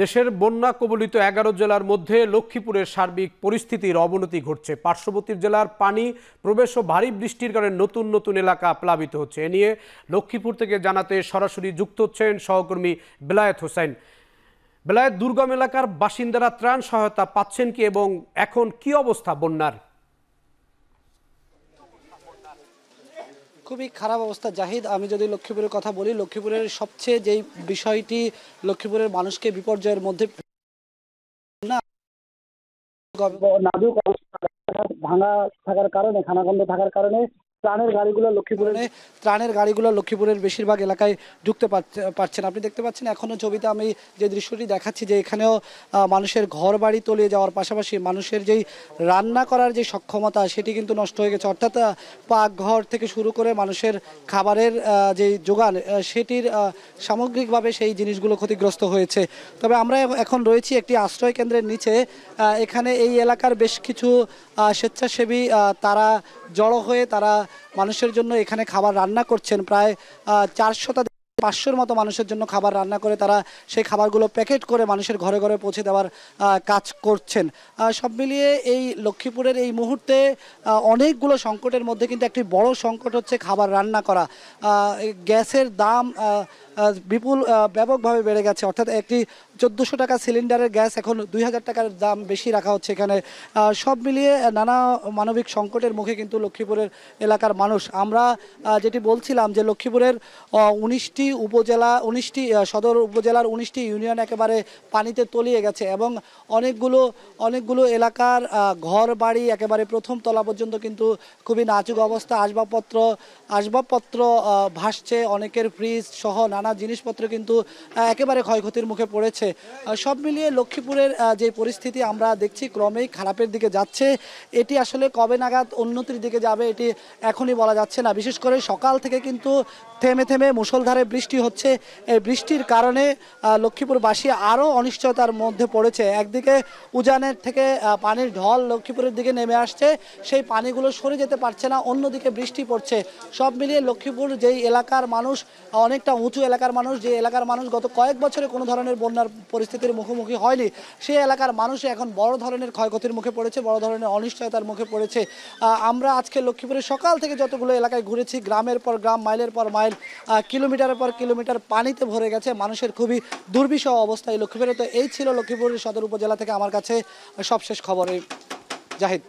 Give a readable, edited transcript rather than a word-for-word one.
দেশের বন্যা কবলিত ১১ জেলার মধ্যে লক্ষ্মীপুরের সার্বিক পরিস্থিতির অবনতি ঘটছে। পার্শ্ববর্তী জেলার পানি প্রবেশ ও ভারী বৃষ্টির কারণে নতুন নতুন এলাকা প্লাবিত হচ্ছে। এ নিয়ে লক্ষ্মীপুর থেকে জানাতে সরাসরি যুক্ত হচ্ছেন সহকর্মী বেলায়েত হোসেন। বেলায়েত, দুর্গম এলাকার বাসিন্দারা ত্রাণ সহায়তা পাচ্ছেন কি এবং এখন কি অবস্থা বন্যার? খুবই খারাপ অবস্থা জাহিদ। আমি যদি লক্ষ্মীপুরের কথা বলি, লক্ষ্মীপুরের সবচেয়ে যেই বিষয়টি লক্ষ্মীপুরের মানুষকে বিপর্যয়ের মধ্যে নাজুক অবস্থা, ভাঙা থাকার কারণে, খানাখন্দ থাকার কারণে ত্রাণের গাড়িগুলো লক্ষ্মীপুরের বেশিরভাগ এলাকায় ঢুকতে পারছে না। আপনি দেখতে পাচ্ছেন এখনো ছবিতে আমি যে দৃশ্যটি দেখাচ্ছি যে এখানেও মানুষের ঘর বাড়ি তলিয়ে যাওয়ার পাশাপাশি মানুষের যেই রান্না করার যে সক্ষমতা সেটি কিন্তু নষ্ট হয়ে গেছে। অর্থাৎ পাকঘর থেকে শুরু করে মানুষের খাবারের যে যোগান সেটির সামগ্রিকভাবে সেই জিনিসগুলো ক্ষতিগ্রস্ত হয়েছে। তবে আমরা এখন রয়েছি একটি আশ্রয় কেন্দ্রের নিচে। এখানে এই এলাকার বেশ কিছু স্বেচ্ছাসেবী তারা জড়ো হয়ে তারা মানুষের জন্য এখানে খাবার রান্না করছেন। প্রায় 400-500-র মতো মানুষের জন্য খাবার রান্না করে তারা সেই খাবারগুলো প্যাকেট করে মানুষের ঘরে ঘরে পৌঁছে দেওয়ার কাজ করছেন। সব মিলিয়ে এই লক্ষ্মীপুরের এই মুহূর্তে অনেকগুলো সংকটের মধ্যে কিন্তু একটি বড় সংকট হচ্ছে খাবার রান্না করা। গ্যাসের দাম বিপুল ব্যাপকভাবে বেড়ে গেছে। অর্থাৎ একটি 1400 টাকা সিলিন্ডারের গ্যাস এখন 2000 টাকার দাম বেশি রাখা হচ্ছে এখানে। সব মিলিয়ে নানা মানবিক সংকটের মুখে কিন্তু লক্ষ্মীপুরের এলাকার মানুষ। আমরা যেটি বলছিলাম যে লক্ষ্মীপুরের 19টি উপজেলা, 19টি সদর উপজেলার 19টি ইউনিয়ন একেবারে পানিতে তলিয়ে গেছে এবং অনেকগুলো এলাকার ঘর বাড়ি একেবারে প্রথম তলা পর্যন্ত কিন্তু খুবই নাজুক অবস্থা। আসবাবপত্র ভাসছে, অনেকের ফ্রিজ সহ নানা জিনিসপত্র কিন্তু একেবারে ক্ষয়ক্ষতির মুখে পড়েছে। সব মিলিয়ে লক্ষ্মীপুরের যে পরিস্থিতি আমরা দেখছি ক্রমেই খারাপের দিকে যাচ্ছে। এটি আসলে কবে নাগাদ উন্নতির দিকে যাবে এটি এখনই বলা যাচ্ছে না। বিশেষ করে সকাল থেকে কিন্তু থেমে থেমে মুষলধারে বৃষ্টি হচ্ছে। এই বৃষ্টির কারণে লক্ষ্মীপুরবাসী আরও অনিশ্চয়তার মধ্যে পড়েছে। একদিকে উজানের থেকে পানির ঢল লক্ষ্মীপুরের দিকে নেমে আসছে, সেই পানিগুলো সরে যেতে পারছে না, অন্যদিকে বৃষ্টি পড়ছে। সব মিলিয়ে লক্ষ্মীপুর যেই এলাকার মানুষ, অনেকটা উঁচু এলাকার মানুষ, যে এলাকার মানুষ গত কয়েক বছরে কোনো ধরনের বন্যার পরিস্থিতির মুখোমুখি হয়নি, সেই এলাকার মানুষ এখন বড় ধরনের ক্ষয়ক্ষতির মুখে পড়েছে, বড় ধরনের অনিশ্চয়তার মুখে পড়েছে। আমরা আজকে লক্ষ্মীপুরের সকাল থেকে যতগুলো এলাকায় ঘুরেছি, গ্রামের পর গ্রাম, মাইলের পর মাইল, কিলোমিটারের পর কিলোমিটার পানিতে ভরে গেছে। মানুষের খুবই দুর্বিষহ অবস্থা এই লক্ষ্মীপুরে। তো এই ছিল লক্ষ্মীপুরের সদর উপজেলা থেকে আমার কাছে সবশেষ খবর। জাহিদ।